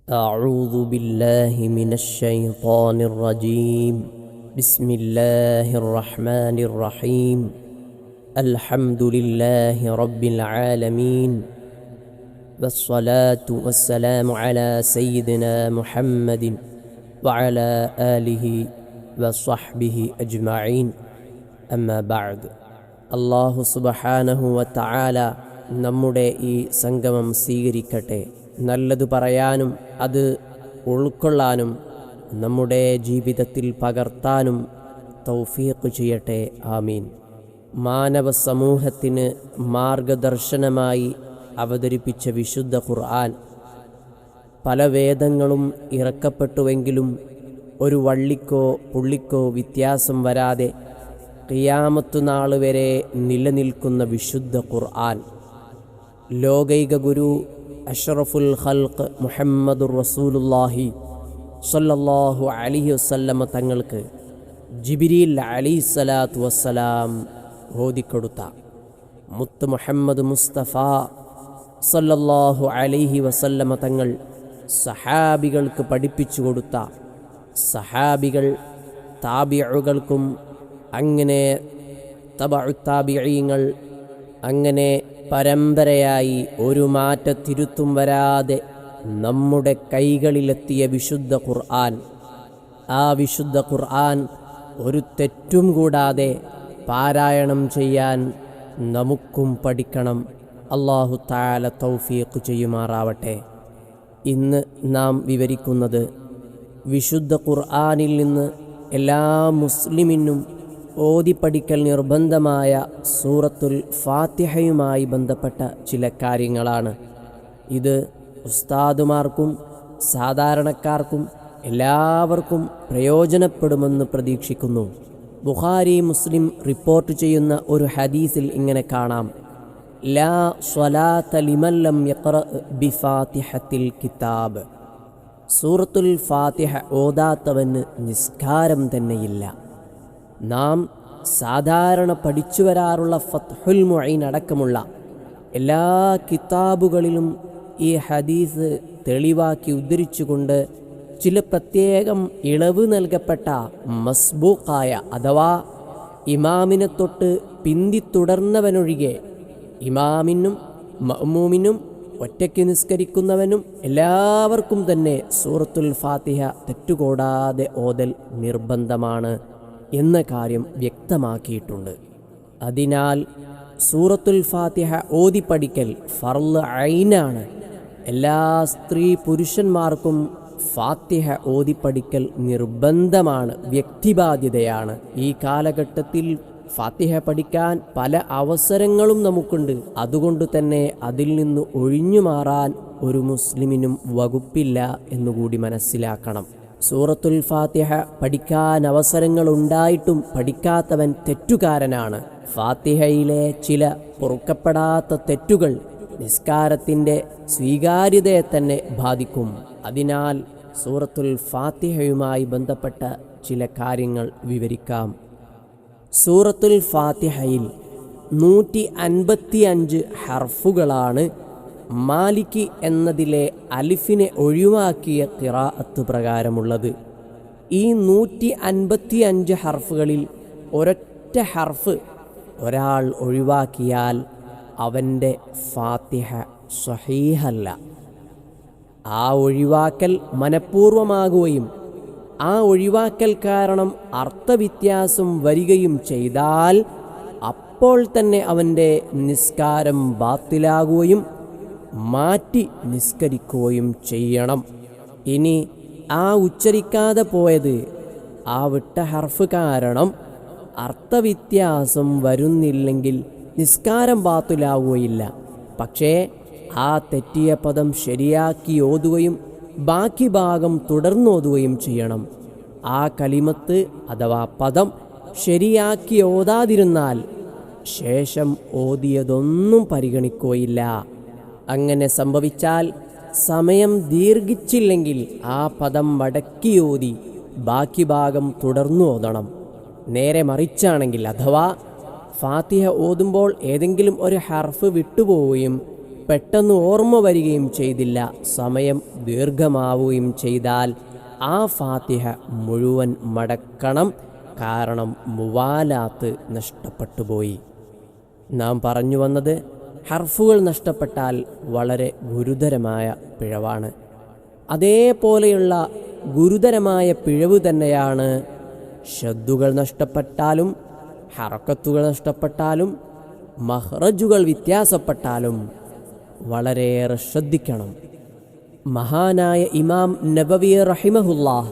أعوذ بالله من الشيطان الرجيم. بسم الله الرحمن الرحيم. الحمد لله رب العالمين، والصلاة والسلام على سيدنا محمد وعلى آله وصحبه أجمعين. أما بعد. അല്ലാഹു സുബ്ഹാനഹു വതആല നമ്മുടെ ഈ സംഗമം സ്വീകരിക്കട്ടെ. നല്ലത് പറയാനും അത് ഉൾക്കൊള്ളാനും നമ്മുടെ ജീവിതത്തിൽ പകർത്താനും തൗഫീഖ് ചെയ്യട്ടെ. ആമീൻ. മാനവ സമൂഹത്തിന് മാർഗദർശനമായി അവതരിപ്പിച്ച വിശുദ്ധ ഖുർആൻ പല വേദങ്ങളും ഇറക്കപ്പെട്ടുവെങ്കിലും ഒരു വള്ളിക്കോ പുള്ളിക്കോ വ്യത്യാസം വരാതെ ഖിയാമത്ത് നാൾ വരെ നിലനിൽക്കുന്ന വിശുദ്ധ ഖുർആൻ ലോകൈക ഗുരു അഷ്റഫുൽ ഖൽഖ് മുഹമ്മദുർ റസൂലുള്ളാഹി സ്വല്ലല്ലാഹു അലൈഹി വസല്ലമ തങ്ങൾക്ക് ജിബ്രീൽ അലൈഹിസ്സലാത്തു വസ്സലാം ഓതിക്കൊടുത്ത മുത്ത് മുഹമ്മദ് മുസ്തഫ സ്വല്ലല്ലാഹു അലൈഹി വസല്ലമ തങ്ങൾ സഹാബികൾക്ക് പഠിപ്പിച്ചു കൊടുത്ത സഹാബികൾ താബിഉകൾക്കും അങ്ങനെ തബഉ താബിഈങ്ങൾ അങ്ങനെ പരമ്പരയായി ഒരു മാറ്റത്തിരുത്തും വരാതെ നമ്മുടെ കൈകളിലെത്തിയ വിശുദ്ധ ഖുർആൻ, ആ വിശുദ്ധ ഖുർആൻ ഒരു തെറ്റും കൂടാതെ പാരായണം ചെയ്യാൻ നമുക്കും പഠിക്കണം. അല്ലാഹു തആല തൗഫീഖ് ചെയ്യുമാറാവട്ടെ. ഇന്ന് നാം വിവരിക്കുന്നത് വിശുദ്ധ ഖുർആനിൽ നിന്ന് എല്ലാ മുസ്ലിമിനും ഓതിപ്പഠിക്കൽ നിർബന്ധമായ സൂറത്തുൽ ഫാത്തിഹയുമായി ബന്ധപ്പെട്ട ചില കാര്യങ്ങളാണ്. ഇത് ഉസ്താദുമാർക്കും സാധാരണക്കാർക്കും എല്ലാവർക്കും പ്രയോജനപ്പെടുമെന്ന് പ്രതീക്ഷിക്കുന്നു. ബുഖാരി മുസ്ലിം റിപ്പോർട്ട് ചെയ്യുന്ന ഒരു ഹദീസിൽ ഇങ്ങനെ കാണാം: ലാ സ്വലാത്ത ലിമൻ ലം യഖറ ബിഫാത്തിഹത്തിൽ കിതാബ്. സൂറത്തുൽ ഫാത്തിഹ ഓതാത്തവന് നിസ്കാരം തന്നെയില്ല. നാം സാധാരണ പഠിച്ചു വരാറുള്ള ഫത്ഹുൽ മുഈൻ അടക്കമുള്ള എല്ലാ കിതാബുകളിലും ഈ ഹദീസ് തെളിവാക്കി ഉദ്ധരിച്ചുകൊണ്ട് ചില പ്രത്യേകം ഇളവ് നൽകപ്പെട്ട മസ്ബൂഖായ അഥവാ ഇമാമിനെ തൊട്ട് പിന്തിത്തുടർന്നവനൊഴികെ ഇമാമിനും മഅ്മൂമിനും ഒറ്റയ്ക്ക് നിസ്കരിക്കുന്നവനും എല്ലാവർക്കും തന്നെ സൂറത്തുൽ ഫാത്തിഹ തെറ്റുകൂടാതെ ഓതൽ നിർബന്ധമാണ് എന്ന കാര്യം വ്യക്തമാക്കിയിട്ടുണ്ട്. അതിനാൽ സൂറത്തുൽ ഫാത്തിഹ ഓതിപ്പഠിക്കൽ ഫർള് ഐനാണ്. എല്ലാ സ്ത്രീ പുരുഷന്മാർക്കും ഫാത്തിഹ ഓതിപ്പഠിക്കൽ നിർബന്ധമാണ്, വ്യക്തിബാധ്യതയാണ്. ഈ കാലഘട്ടത്തിൽ ഫാത്തിഹ പഠിക്കാൻ പല അവസരങ്ങളും നമുക്കുണ്ട്. അതുകൊണ്ട് തന്നെ അതിൽ നിന്ന് ഒഴിഞ്ഞു മാറാൻ ഒരു മുസ്ലിമിനും വകുപ്പില്ല എന്നുകൂടി മനസ്സിലാക്കണം. സൂറത്തുൽ ഫാത്തിഹ പഠിക്കാൻ അവസരങ്ങൾ ഉണ്ടായിട്ടും പഠിക്കാത്തവൻ തെറ്റുകാരനാണ്. ഫാത്തിഹയിലെ ചില പൊറുക്കപ്പെടാത്ത തെറ്റുകൾ നിസ്കാരത്തിൻ്റെ സ്വീകാര്യതയെ തന്നെ ബാധിക്കും. അതിനാൽ സൂറത്തുൽ ഫാത്തിഹയുമായി ബന്ധപ്പെട്ട ചില കാര്യങ്ങൾ വിവരിക്കാം. സൂറത്തുൽ ഫാത്തിഹയിൽ 155 ഹർഫുകളാണ് മാലിക്കി എന്നതിലെ അലിഫിനെ ഒഴിവാക്കിയ ഖിറാഅത്ത് പ്രകാരമുള്ളത്. ഈ 155 ഹർഫുകളിൽ ഒരൊറ്റ ഹർഫ് ഒരാൾ ഒഴിവാക്കിയാൽ അവൻ്റെ ഫാത്തിഹ സ്വഹീഹല്ല. ആ ഒഴിവാക്കൽ മനഃപൂർവമാകുകയും ആ ഒഴിവാക്കൽ കാരണം അർത്ഥവ്യത്യാസം വരികയും ചെയ്താൽ അപ്പോൾ തന്നെ അവൻ്റെ നിസ്കാരം ബാത്തിലാകുകയും മാറ്റി നിസ്കരിക്കുകയും ചെയ്യണം. ഇനി ആ ഉച്ചരിക്കാതെ പോയത്, ആ വിട്ട ഹർഫ് കാരണം അർത്ഥവ്യത്യാസം വരുന്നില്ലെങ്കിൽ നിസ്കാരം ബാത്തിലാവുകയില്ല. പക്ഷേ ആ തെറ്റിയ പദം ശരിയാക്കി ഓതുകയും ബാക്കി ഭാഗം തുടർന്നോതുകയും ചെയ്യണം. ആ കലിമത്ത് അഥവാ പദം ശരിയാക്കി ഓതാതിരുന്നാൽ ശേഷം ഓതിയതൊന്നും പരിഗണിക്കുകയില്ല. അങ്ങനെ സംഭവിച്ചാൽ സമയം ദീർഘിച്ചില്ലെങ്കിൽ ആ പദം മടക്കിയോതി ബാക്കി ഭാഗം തുടർന്നു ഓതണം. നേരെ മറിച്ചാണെങ്കിൽ അഥവാ ഫാത്തിഹ ഓതുമ്പോൾ ഏതെങ്കിലും ഒരു ഹർഫ് വിട്ടുപോവുകയും പെട്ടെന്ന് ഓർമ്മ വരികയും ചെയ്തില്ല, സമയം ദീർഘമാവുകയും ചെയ്താൽ ആ ഫാത്തിഹ മുഴുവൻ മടക്കണം. കാരണം മുവാലാത്ത് നഷ്ടപ്പെട്ടുപോയി. നാം പറഞ്ഞു വന്നത് ഹർഫുകൾ നഷ്ടപ്പെട്ടാൽ വളരെ ഗുരുതരമായ പിഴവാണ്. അതേപോലെയുള്ള ഗുരുതരമായ പിഴവ് തന്നെയാണ് ഷദ്ദുകൾ നഷ്ടപ്പെട്ടാലും ഹറക്കത്തുകൾ നഷ്ടപ്പെട്ടാലും മഹ്റജുകൾ വ്യത്യാസപ്പെട്ടാലും വളരെയേറെ ശ്രദ്ധിക്കണം. മഹാനായ ഇമാം നബവി റഹിമഹുല്ലാഹ്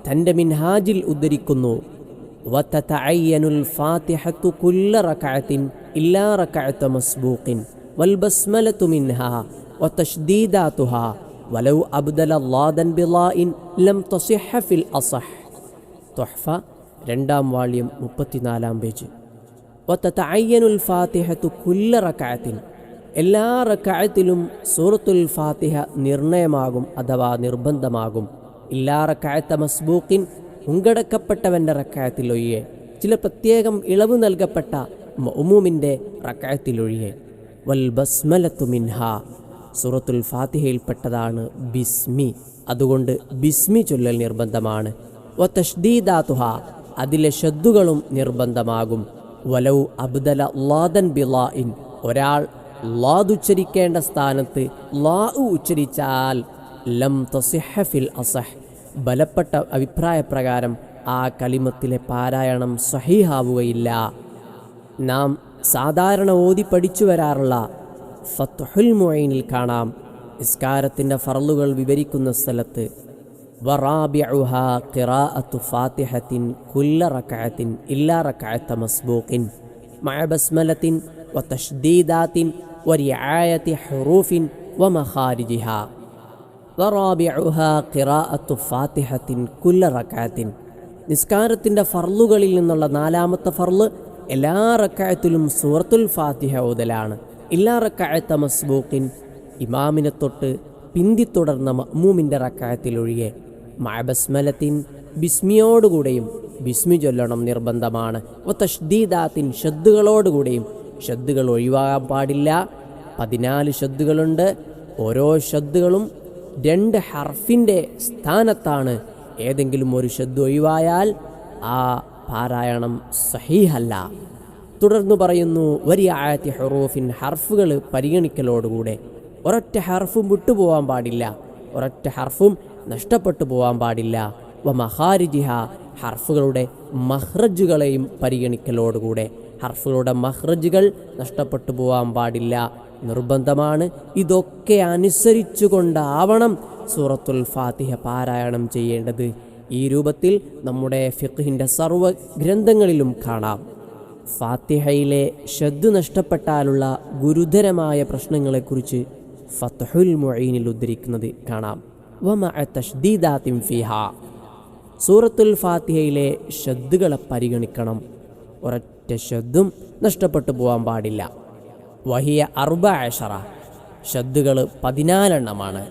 തൻ്റെ മിൻഹാജിൽ ഉദ്ധരിക്കുന്നു, വതതഅയ്യനുൽ ഫാത്തിഹത്തു കുല്ല റകഅത്തിൻ ഇല്ലാ റകഅത മസ്ബൂഖിൻ വൽ ബസ്മലതു മിൻഹാ വതശ്ദീദാതുഹാ വലൗ അബ്ദല ളാദൻ ബിളാഇൻ ലം തസിഹ ഫിൽ അസഹ്. തുഹ്ഫ 2-ാം വാള്യം 34-ാം പേജ്. വതതഅയ്യനുൽ ഫാത്തിഹത്തു കുല്ല റകഅത്തിൻ, എല്ലാ റകഅത്തിലും സൂറത്തുൽ ഫാത്തിഹ നിർണയമാകും അഥവാ നിർബന്ധമാകും. ഇല്ലാ റകഅത മസ്ബൂഖിൻ, മുൻകടക്കപ്പെട്ടവൻ്റെ റകഅത്തിലൊഴിയെ, ചില പ്രത്യേകം ഇളവ് നൽകപ്പെട്ട മഅ്മൂമിൻ്റെ റകഅത്തിലൊഴിയെ. വൽ ബസ്മലതു മിൻഹാ, സൂറത്തുൽ ഫാത്തിഹയിൽപ്പെട്ടതാണ് ബിസ്മി, അതുകൊണ്ട് ബിസ്മി ചൊല്ലൽ നിർബന്ധമാണ്. വതശ്ദീദാതുഹാ, അതിലെ ഷദ്ദുകളും നിർബന്ധമാകും. വലൗ അബ്ദല ളാദൻ ബിളാഇൻ, ഒരാൾ ലാദ് ഉച്ചരിക്കേണ്ട സ്ഥാനത്ത് ലാ ഉച്ചരിച്ചാൽ ലം തസിഹ ഫിൽ അസഹ്, ബലപ്പെട്ട അഭിപ്രായപ്രകാരം ആ കലിമത്തിലെ പാരായണം സഹീഹാവുകയില്ല. നാം സാധാരണ ഓതി പഠിച്ചു വരാറുള്ള ഫത്ഹുൽ മുഈനിൽ കാണാം, നിസ്കാരത്തിൻ്റെ ഫർളുകൾ വിവരിക്കുന്ന സ്ഥലത്ത് വറാബിഉഹാ ഖിറാഅത്തു ഫാത്തിഹത്തിൻ കുല്ല റകഅത്തിൻ ഇല്ലാ റകഅത മസ്ബൂഖിൻ മഅ ബസ്മലത്തിൻ വതശ്ദീദാത്തിൻ വറിആയതി ഹുറൂഫിൻ വമഖാരിജിഹാ. വറാബിഉഹാ ഖിറാഅത്തു ഫാത്തിഹത്തിൻ കുല്ല റകഅത്തിൻ, നിസ്കാരത്തിൻ്റെ ഫർളുകളിൽ നിന്നുള്ള 4-ാമത്തെ ഫർള് എല്ലാ റകഅത്തിലും സൂറത്തുൽ ഫാത്തിഹ ഓതലാണ്. ഇല്ലാ റകഅത മസ്ബൂഖിൻ, ഇമാമിനെ തൊട്ട് പിന്തിത്തുടർന്ന മഅ്മൂമിൻ്റെ റകഅത്തിലൊഴികെ. മഅ ബസ്മലത്തിൻ, ബിസ്മിയോടുകൂടെയും ബിസ്മി ചൊല്ലണം നിർബന്ധമാണ്. വതശ്ദീദാത്തിൻ, ഷദ്ദുകളോടുകൂടെയും, ഷദ്ദുകൾ ഒഴിവാകാൻ പാടില്ല. 14 ഷദ്ദുകളുണ്ട്. ഓരോ ഷദ്ദുകളും 2 ഹർഫിൻ്റെ സ്ഥാനത്താണ്. ഏതെങ്കിലും ഒരു ഷദ്ദ് ഒഴിവായാൽ ആ പാരായണം സഹീഹല്ല. തുടർന്ന് പറയുന്നു, വറിആയതി ഹുറൂഫിൻ, ഹർഫുകൾ പരിഗണിക്കലോടുകൂടെ. ഒരൊറ്റ ഹർഫും വിട്ടുപോകാൻ പാടില്ല, ഒരൊറ്റ ഹർഫും നഷ്ടപ്പെട്ടു പോകാൻ പാടില്ല. വമഖാരിജിഹ, ഹർഫുകളുടെ മഖ്റജുകളെയും പരിഗണിക്കലോടുകൂടെ. ഹർഫുകളുടെ മഖ്റജുകൾ നഷ്ടപ്പെട്ടു പോകാൻ പാടില്ല, നിർബന്ധമാണ്. ഇതൊക്കെ അനുസരിച്ചുകൊണ്ടാവണം സൂറത്തുൽ ഫാത്തിഹ പാരായണം ചെയ്യേണ്ടത്. ഈ രൂപത്തിൽ നമ്മുടെ ഫിഖ്ഹിൻ്റെ സർവ്വ ഗ്രന്ഥങ്ങളിലും കാണാം. ഫാത്തിഹയിലെ ഷദ്ദ് നഷ്ടപ്പെട്ടാലുള്ള ഗുരുതരമായ പ്രശ്നങ്ങളെക്കുറിച്ച് ഫത്ഹുൽ മുഈനിൽ ഉദ്ധരിക്കുന്നത് കാണാം. വമഅ തശ്ദീദാത്തിൻ ഫീഹാ, സൂറത്തുൽ ഫാത്തിഹയിലെ ഷദ്ദുകളെ പരിഗണിക്കണം, ഒരൊറ്റ ഷദ്ദും നഷ്ടപ്പെട്ടു പോകാൻ പാടില്ല. വഹിയ 14, ഷദ്ദുകൾ 14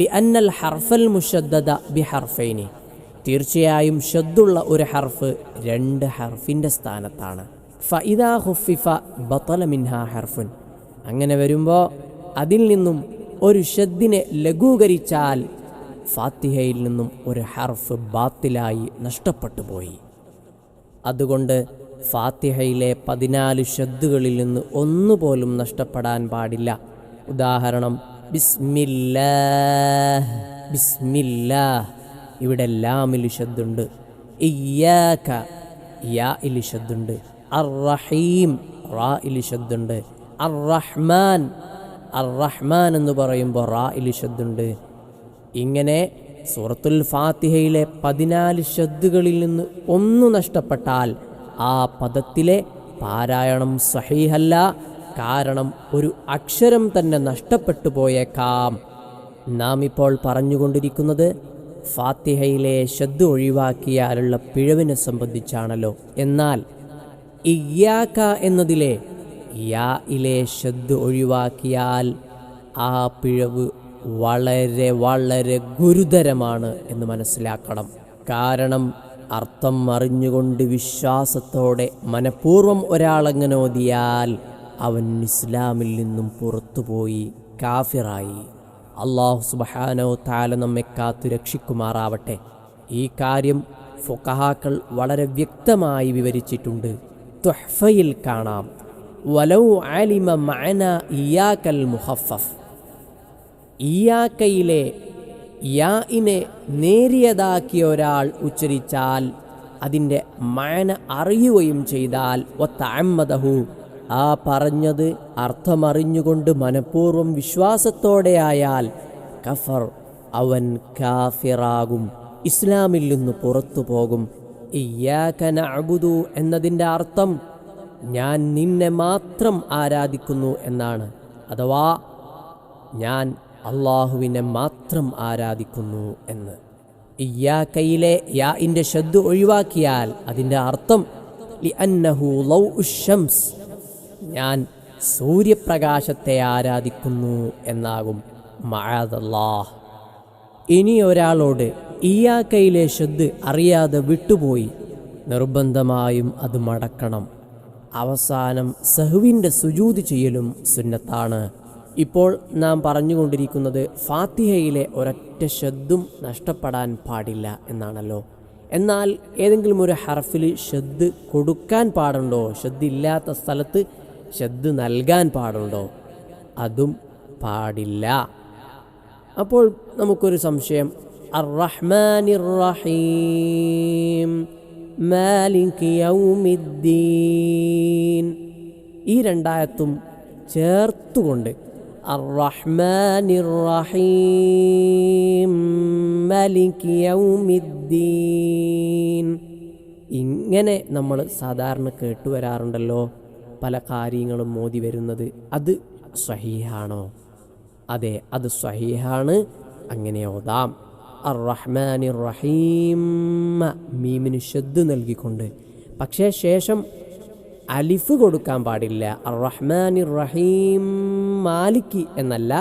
ലിഅന്നൽ ഹർഫൽ മുഷദ്ദദ ബിഹർഫൈനി, തീർച്ചയായും ഷദ്ദുള്ള ഒരു ഹർഫ് 2 ഹർഫിൻ്റെ സ്ഥാനത്താണ്. ഫഇദാ ഖുഫിഫ ബതല മിൻഹാ ഹർഫുൻ, അങ്ങനെ വരുമ്പോൾ അതിൽ നിന്നും ഒരു ഷദ്ദിനെ ലഘൂകരിച്ചാൽ ഫാത്തിഹയിൽ നിന്നും ഒരു ഹർഫ് ബാത്തിലായി നഷ്ടപ്പെട്ടു പോയി. അതുകൊണ്ട് ഫാത്തിഹയിലെ 14 ഷദ്ദുകളിൽ നിന്ന് ഒന്നുപോലും നഷ്ടപ്പെടാൻ പാടില്ല. ഉദാഹരണം, ബിസ്മില്ലാഹ്, ബിസ്മില്ലാഹ്, ഇവിടെ ലാമിൽ ഷദ്ദുണ്ട്. ഇയ്യാക, യാഇൽ ഷദ്ദുണ്ട്. അർ-റഹീം, റാഇൽ ഷദ്ദുണ്ട്. അർ-റഹ്മാൻ, അർ-റഹ്മാൻ എന്ന് പറയുമ്പോൾ റാഇൽ ഷദ്ദുണ്ട്. ഇങ്ങനെ സൂറത്തുൽ ഫാത്തിഹയിലെ 14 ഷദ്ദുകളിൽ നിന്ന് ഒന്ന് നഷ്ടപ്പെട്ടാൽ ആ പദത്തിലെ പാരായണം സഹീഹല്ല. കാരണം ഒരു അക്ഷരം തന്നെ നഷ്ടപ്പെട്ടു പോയേക്കാം. നാം ഇപ്പോൾ പറഞ്ഞുകൊണ്ടിരിക്കുന്നത് ഫാത്തിഹയിലെ ഷദ്ദ് ഒഴിവാക്കിയാലുള്ള പിഴവിനെ സംബന്ധിച്ചാണല്ലോ. എന്നാൽ ഇയ്യാക എന്നതിലെ യായിലെ ഷദ്ദ് ഒഴിവാക്കിയാൽ ആ പിഴവ് വളരെ വളരെ ഗുരുതരമാണ് എന്ന് മനസ്സിലാക്കണം. കാരണം അർത്ഥം അറിഞ്ഞുകൊണ്ട് വിശ്വാസത്തോടെ മനഃപൂർവ്വം ഒരാളങ്ങനെ ഓതിയാൽ അവൻ ഇസ്ലാമിൽ നിന്നും പുറത്തുപോയി. കാഫിറായി. അല്ലാഹു സുബ്ഹാനഹു തആല നമ്മെ കാത്തു രക്ഷിക്കുമാറാവട്ടെ. ഈ കാര്യം ഫുഖഹാക്കൾ വളരെ വ്യക്തമായി വിവരിച്ചിട്ടുണ്ട്. തുഹ്ഫയിൽ കാണാം, വലൗ അലിമ മഅന ഇയ്യാക്കൽ മുഖഫഫ്. ഇയ്യാക്കയിലെ യാഇനെ നേരിയതാക്കിയ ഒരാൾ ഉച്ചരിച്ചാൽ, അതിൻ്റെ മഅന അറിയുകയും ചെയ്താൽ, വതഅമ്മദഹു, ആ പറഞ്ഞത് അർത്ഥമറിഞ്ഞുകൊണ്ട് മനഃപൂർവ്വം വിശ്വാസത്തോടെയായാൽ, കഫർ, അവൻ കാഫിറാകും, ഇസ്ലാമിൽ നിന്ന് പുറത്തു പോകും. ഇയ്യാക നഅ്ബുദു എന്നതിൻ്റെ അർത്ഥം ഞാൻ നിന്നെ മാത്രം ആരാധിക്കുന്നു എന്നാണ്. അഥവാ ഞാൻ അള്ളാഹുവിനെ മാത്രം ആരാധിക്കുന്നു എന്ന്. ഇയ്യാക്കയിലെ യാഇൻ്റെ ശബ്ദ് ഒഴിവാക്കിയാൽ അതിൻ്റെ അർത്ഥം ലിഅന്നഹു ലൗഉശ് ശംസ്, ഞാൻ സൂര്യപ്രകാശത്തെ ആരാധിക്കുന്നു എന്നാകും. മഅദല്ലാഹ്. ഇനി ഒരാളോട് ഇയ്യാക്കയിലെ ശബ്ദ് അറിയാതെ വിട്ടുപോയി, നിർബന്ധമായും അത് മടക്കണം. അവസാനം സഹ്വിൻ്റെ സുജൂദ് ചെയ്യലും സുന്നത്താണ്. ഇപ്പോൾ നാം പറഞ്ഞുകൊണ്ടിരിക്കുന്നത് ഫാത്തിഹയിലെ ഒരൊറ്റ ശബ്ദും നഷ്ടപ്പെടാൻ പാടില്ല എന്നാണല്ലോ. എന്നാൽ ഏതെങ്കിലും ഒരു ഹർഫിൽ ശബ്ദ് കൊടുക്കാൻ പാടുണ്ടോ? ശബ്ദ് ഇല്ലാത്ത സ്ഥലത്ത് ശബ്ദ് നൽകാൻ പാടുണ്ടോ? അതും പാടില്ല. അപ്പോൾ നമുക്കൊരു സംശയം, അർ-റഹ്മാനിർ റഹീം മാലിക് യൗമിദ്ദീൻ, ഈ രണ്ടായത്തും ചേർത്തുകൊണ്ട് അർ-റഹ്മാനിർ റഹീം മാലിക് യൗമിദ്ദീൻ, ഇങ്ങനെ നമ്മൾ സാധാരണ കേട്ടുവരാറുണ്ടല്ലോ പല കാര്യങ്ങളും മോദി വരുന്നത്. അത് സ്വഹീഹാണോ? അതെ, അത് സ്വഹീഹാണ്. അങ്ങനെ ഓതാം. അർ-റഹ്മാനിർ റഹീം, മീമിന് ശബ്ദ് നൽകിക്കൊണ്ട്. പക്ഷേ ശേഷം അലിഫ് കൊടുക്കാൻ പാടില്ല. അർ-റഹ്മാനിർ റഹീം മാലിക് എന്നല്ല,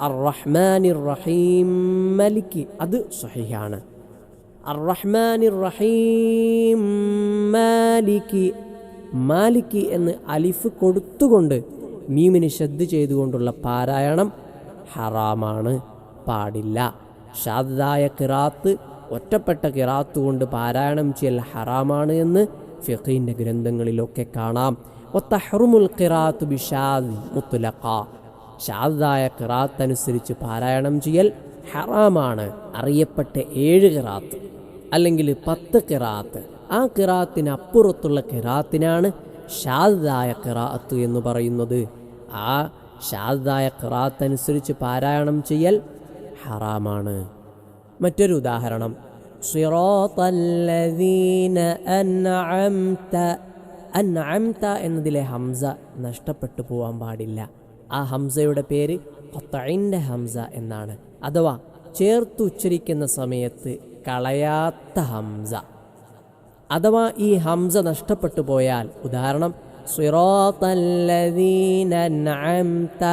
അർ-റഹ്മാനിർ റഹീം മലിക്, അത് സ്വഹീഹാണ്. അർ-റഹ്മാനിർ റഹീം മാലിക്, മാലിക് എന്ന് അലിഫ് കൊടുത്തുകൊണ്ട് മീമിന് ശബ്ദ് ചെയ്തുകൊണ്ടുള്ള പാരായണം ഹറാമാണ്, പാടില്ല. ഷാദായ ഖിറാത്ത്, ഒറ്റപ്പെട്ട ഖിറാത്ത് കൊണ്ട് പാരായണം ചെയ്യൽ ഹറാമാണ് എന്ന് ഫിഖിൻ്റെ ഗ്രന്ഥങ്ങളിലൊക്കെ കാണാം. വതഹ്റുമുൽ ഖിറാത്ത് ബിഷാദ് മുത്ലഖ, ഷാദായ ഖിറാത്ത് അനുസരിച്ച് പാരായണം ചെയ്യൽ ഹറാമാണ്. അറിയപ്പെട്ട 7 ഖിറാത്ത് അല്ലെങ്കിൽ 10 ഖിറാത്ത്, ആ ഖിറാത്തിനപ്പുറത്തുള്ള ഖിറാത്തിനാണ് ഷാദായ ഖിറാത്ത് എന്ന് പറയുന്നത്. ആ ഷാദായ ഖിറാത്ത് അനുസരിച്ച് പാരായണം ചെയ്യൽ ഹറാമാണ്. മറ്റൊരു ഉദാഹരണം, സിറാത്തല്ലദീന അൻഅംത, അൻഅംത എന്നതിലെ ഹംസ നഷ്ടപ്പെട്ടു പോകാൻ പാടില്ല. ആ ഹംസയുടെ പേര് ഖത്ഇൻ്റെ ഹംസ എന്നാണ്. അഥവാ ചേർത്ത് ഉച്ചരിക്കുന്ന സമയത്ത് കളയാത്ത ഹംസ. അഥവാ ഈ ഹംസ നഷ്ടപ്പെട്ടു പോയാൽ, ഉദാഹരണം സിറാത്തല്ലദീന അൻഅംത,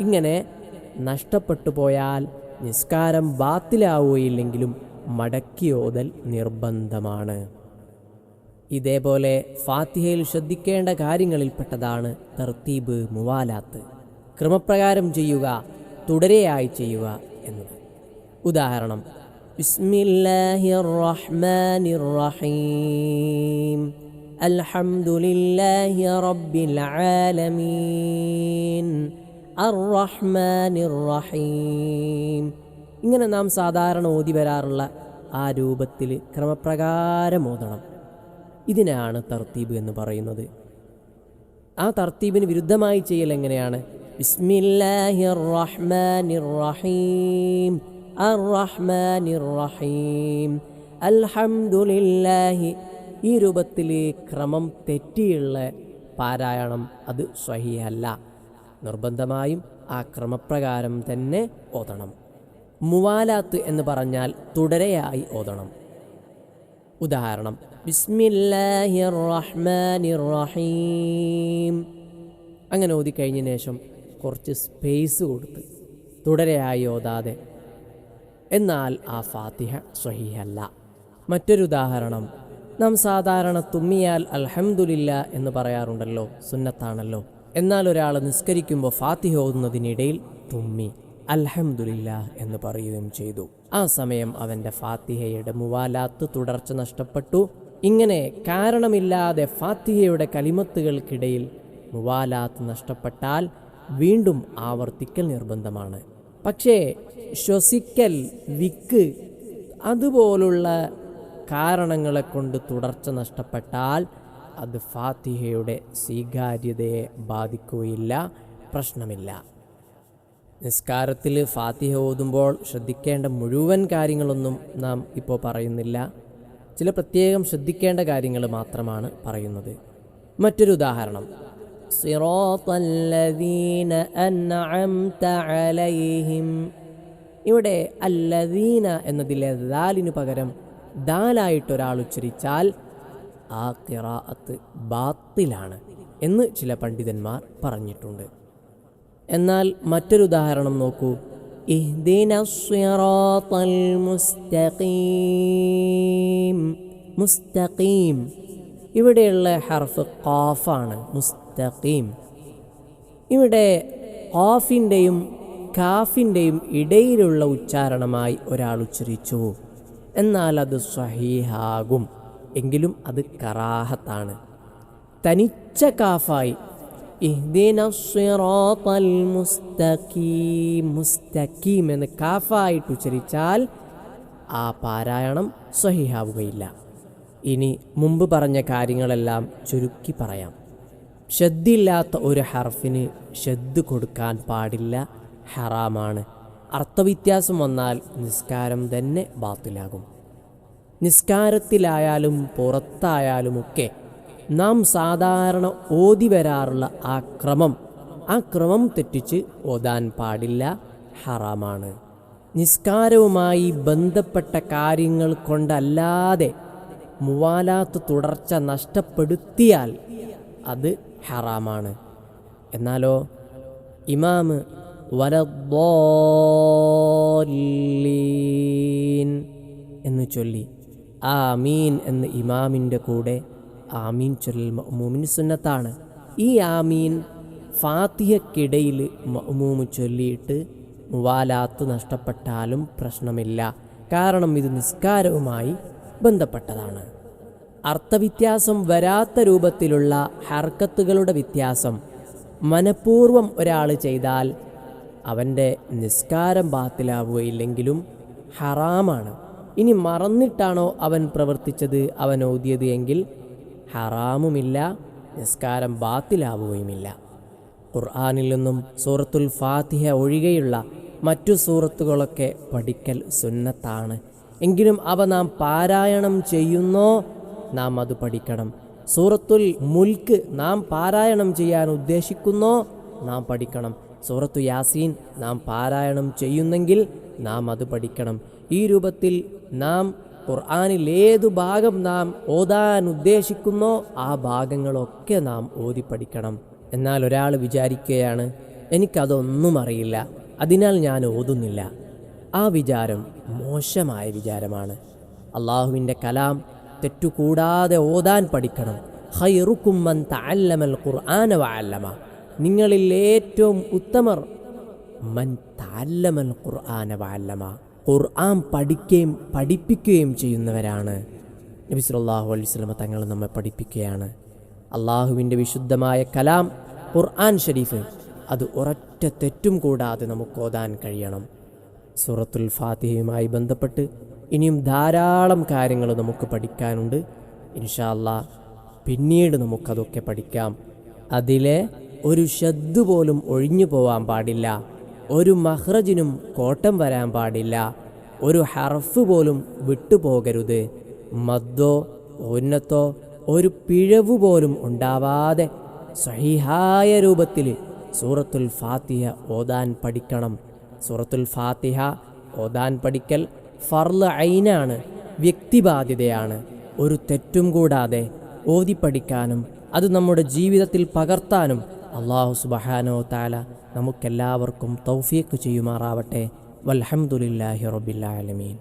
ഇങ്ങനെ നഷ്ടപ്പെട്ടു പോയാൽ നിസ്കാരം ബാത്തിലാവുകയില്ലെങ്കിലും മടക്കിയോതൽ നിർബന്ധമാണ്. ഇതേപോലെ ഫാത്തിഹയിൽ ശ്രദ്ധിക്കേണ്ട കാര്യങ്ങളിൽപ്പെട്ടതാണ് തർത്തീബ്, മുവാലാത്ത്, ക്രമപ്രകാരം ചെയ്യുക, തുടരെയായി ചെയ്യുക എന്നത്. ഉദാഹരണം, ബിസ്മില്ലാഹിർ റഹ്മാനിർ റഹീം അൽഹംദുലില്ലാഹി റബ്ബിൽ ആലമീൻ അർ-റഹ്മാനിർ റഹീം. ഇങ്ങനെ നാം സാധാരണ ഓതി വരാറുള്ള ആ രൂപത്തിൽ ക്രമപ്രകാരം ഓതണം. ഇതിനാണ് തർത്തീബ് എന്ന് പറയുന്നത്. ആ തർത്തീബിന് വിരുദ്ധമായി ചെയ്യൽ എങ്ങനെയാണ്? ബിസ്മില്ലാഹിർ റഹ്മാനിർ റഹീം അർ-റഹ്മാനിർ റഹീം അൽഹംദുലില്ലാഹി, ഈ രൂപത്തിൽ ക്രമം തെറ്റിയുള്ള പാരായണം അത് സ്വഹീഹല്ല. നിർബന്ധമായും ആ ക്രമപ്രകാരം തന്നെ ഓതണം. മുവാലാത്ത് എന്ന് പറഞ്ഞാൽ തുടരെയായി ഓതണം. ഉദാഹരണം, ബിസ്മില്ലാഹിർ റഹ്മാനിർ റഹീം, അങ്ങനെ ഓതിക്കഴിഞ്ഞതിന് ശേഷം കുറച്ച് സ്പേസ് കൊടുത്ത് തുടരെയായി ഓതാതെ, എന്നാൽ ആ ഫാത്തിഹ സ്വഹീഹല്ല. മറ്റൊരു ഉദാഹരണം, നാം സാധാരണ തുമ്മിയാൽ അൽഹംദുലില്ലാ എന്ന് പറയാറുണ്ടല്ലോ, സുന്നത്താണല്ലോ. എന്നാൽ ഒരാൾ നിസ്കരിക്കുമ്പോൾ ഫാത്തിഹ ഓതുന്നതിനിടയിൽ തുമ്മി അൽഹംദുലില്ലാ എന്ന് പറയുകയും ചെയ്തു. ആ സമയം അവൻ്റെ ഫാത്തിഹയുടെ മുവാലാത്ത് തുടർച്ച നഷ്ടപ്പെട്ടു. ഇങ്ങനെ കാരണമില്ലാതെ ഫാത്തിഹയുടെ കലിമത്തുകൾക്കിടയിൽ മുവാലാത്ത് നഷ്ടപ്പെട്ടാൽ വീണ്ടും ആവർത്തിക്കൽ നിർബന്ധമാണ്. പക്ഷേ ശ്വസിക്കൽ, വിക്ക് അതുപോലുള്ള കാരണങ്ങളെ കൊണ്ട് തുടർച്ച നഷ്ടപ്പെട്ടാൽ അത് ഫാത്തിഹയുടെ സ്വീകാര്യതയെ ബാധിക്കുകയില്ല, പ്രശ്നമില്ല. നിസ്കാരത്തിൽ ഫാത്തിഹ ഓതുമ്പോൾ ശ്രദ്ധിക്കേണ്ട മുഴുവൻ കാര്യങ്ങളൊന്നും നാം ഇപ്പോൾ പറയുന്നില്ല. ചില പ്രത്യേകം ശ്രദ്ധിക്കേണ്ട കാര്യങ്ങൾ മാത്രമാണ് പറയുന്നത്. മറ്റൊരു ഉദാഹരണം, സിറാത്തല്ലദീന അൻഅംത അലൈഹിം. ഇവിടെ അല്ലദീന എന്നതിലെ ദാലിനു പകരം ദാലായിട്ടൊരാൾ ഉച്ചരിച്ചാൽ ആ ഖിറാഅത്ത് ബാത്തിലാണ് എന്ന് ചില പണ്ഡിതന്മാർ പറഞ്ഞിട്ടുണ്ട്. എന്നാൽ മറ്റൊരു ഉദാഹരണം നോക്കൂ, ഇഹ്ദിനസ് സിറാത്തൽ മുസ്തഖീം. മുസ്തഖീം ഇവിടെയുള്ള ഹർഫ് ഖാഫാണ്, മുസ്തഖീം. ഇവിടെ ഖാഫിൻ്റെയും കാഫിൻ്റെയും ഇടയിലുള്ള ഉച്ചാരണമായി ഒരാൾ ഉച്ചരിച്ചു, എന്നാൽ അത് സ്വഹീഹാകും, എങ്കിലും അത് കറാഹത്താണ്. തനിച്ച കാഫായി ഇഹ്ദിനസ് സിറാത്തൽ മുസ്തഖീം, മുസ്തഖീം എന്ന് കാഫായിട്ട് ഉച്ചരിച്ചാൽ ആ പാരായണം സ്വഹീഹാവുകയില്ല. ഇനി മുമ്പ് പറഞ്ഞ കാര്യങ്ങളെല്ലാം ചുരുക്കി പറയാം. ഷദ്ദില്ലാത്ത ഒരു ഹർഫിന് ഷദ്ദ് കൊടുക്കാൻ പാടില്ല, ഹറാമാണ്. അർത്ഥവ്യത്യാസം വന്നാൽ നിസ്കാരം തന്നെ ബാത്തിലാകും. നിസ്കാരത്തിലായാലും പുറത്തായാലുമൊക്കെ നാം സാധാരണ ഓതി വരാറുള്ള ആ ക്രമം തെറ്റിച്ച് ഓതാൻ പാടില്ല, ഹറാമാണ്. നിസ്കാരവുമായി ബന്ധപ്പെട്ട കാര്യങ്ങൾ കൊണ്ടല്ലാതെ മുവാലാത്ത് തുടർച്ച നഷ്ടപ്പെടുത്തിയാൽ അത് ഹറാമാണ്. എന്നാലോ ഇമാമ് വലദ്ദാല്ലീൻ എന്ന് ചൊല്ലി ആമീൻ എന്ന് ഇമാമിൻ്റെ കൂടെ ആമീൻ ചൊല്ലൽ മഅ്മൂമിന് സുന്നത്താണ്. ഈ ആമീൻ ഫാത്തിഹയ്ക്കിടയിൽ മഅ്മൂമ് ചൊല്ലിയിട്ട് മുവാലാത്ത് നഷ്ടപ്പെട്ടാലും പ്രശ്നമില്ല, കാരണം ഇത് നിസ്കാരവുമായി ബന്ധപ്പെട്ടതാണ്. അർത്ഥവ്യത്യാസം വരാത്ത രൂപത്തിലുള്ള ഹർക്കത്തുകളുടെ വ്യത്യാസം മനഃപൂർവ്വം ഒരാൾ ചെയ്താൽ അവൻ്റെ നിസ്കാരം ബാത്തിലാവുകയില്ലെങ്കിലും ഹറാമാണ്. ഇനി മറന്നിട്ടാണോ അവൻ പ്രവർത്തിച്ചത്, അവൻ ഓതിയത് എങ്കിൽ ഹറാമുമില്ല, നിസ്കാരം ബാത്തിലാവുകയുമില്ല. ഖുർആനിൽ നിന്നും സൂറത്തുൽ ഫാത്തിഹ ഒഴികെയുള്ള മറ്റു സൂറത്തുകളൊക്കെ പഠിക്കൽ സുന്നത്താണ്. എങ്കിലും അവ നാം പാരായണം ചെയ്യുന്നോ നാം അത് പഠിക്കണം. സൂറത്തുൽ മുൽക്ക് നാം പാരായണം ചെയ്യാൻ ഉദ്ദേശിക്കുന്നോ നാം പഠിക്കണം. സൂറത്തു യാസീൻ നാം പാരായണം ചെയ്യുന്നെങ്കിൽ നാം അത് പഠിക്കണം. ഈ രൂപത്തിൽ നാം ഖുർആനിൽ ഏതു ഭാഗം നാം ഓതാൻ ഉദ്ദേശിക്കുന്നോ ആ ഭാഗങ്ങളൊക്കെ നാം ഓതി പഠിക്കണം. എന്നാൽ ഒരാൾ വിചാരിക്കുകയാണ്, എനിക്കതൊന്നും അറിയില്ല, അതിനാൽ ഞാൻ ഓതുന്നില്ല. ആ വിചാരം മോശമായ വിചാരമാണ്. അള്ളാഹുവിൻ്റെ കലാം തെറ്റുകൂടാതെ ഓതാൻ പഠിക്കണം. ഖൈറുക്കും മൻ തഅല്ലമൽ ഖുർആന വഅല്ലമ. നിങ്ങളിൽ ഏറ്റവും ഉത്തമർ മൻ തഅല്ലമൽ ഖുർആന വഅല്ലമ, ഖുർആൻ പഠിക്കുകയും പഠിപ്പിക്കുകയും ചെയ്യുന്നവരാണ്. നബി സല്ലല്ലാഹു അലൈഹി വസല്ലം തങ്ങൾ നമ്മെ പഠിപ്പിക്കുകയാണ്. അള്ളാഹുവിൻ്റെ വിശുദ്ധമായ കലാം ഖുർആൻ ഷരീഫ് അത് ഒരൊറ്റ തെറ്റും കൂടാതെ നമുക്ക് ഓതാൻ കഴിയണം. സൂറത്തുൽ ഫാത്തിഹയുമായി ബന്ധപ്പെട്ട് ഇനിയും ധാരാളം കാര്യങ്ങൾ നമുക്ക് പഠിക്കാനുണ്ട്. ഇൻഷാ അല്ലാഹ് പിന്നീട് നമുക്കതൊക്കെ പഠിക്കാം. അതിലെ ഒരു ശബ്ദ് പോലും ഒഴിഞ്ഞു പോവാൻ പാടില്ല, ഒരു മഹ്റജിനും കോട്ടം വരാൻ പാടില്ല, ഒരു ഹർഫ് പോലും വിട്ടുപോകരുത്. മദ്ദോ ഉന്നത്തോ ഒരു പിഴവ് പോലും ഉണ്ടാവാതെ സ്വഹീഹായ രൂപത്തിൽ സൂറത്തുൽ ഫാത്തിഹ ഓതാൻ പഠിക്കണം. സൂറത്തുൽ ഫാത്തിഹ ഓതാൻ പഠിക്കൽ ഫർള് ഐനാണ്, വ്യക്തിബാധ്യതയാണ്. ഒരു തെറ്റും കൂടാതെ ഓതി പഠിക്കാനും അത് നമ്മുടെ ജീവിതത്തിൽ പകർത്താനും അല്ലാഹു സുബ്ഹാനഹു വ തആല നമുക്കെല്ലാവർക്കും തൗഫീഖ് ചെയ്യുമാറാവട്ടെ. വൽഹംദുലില്ലാഹി റബ്ബിൽ ആലമീൻ.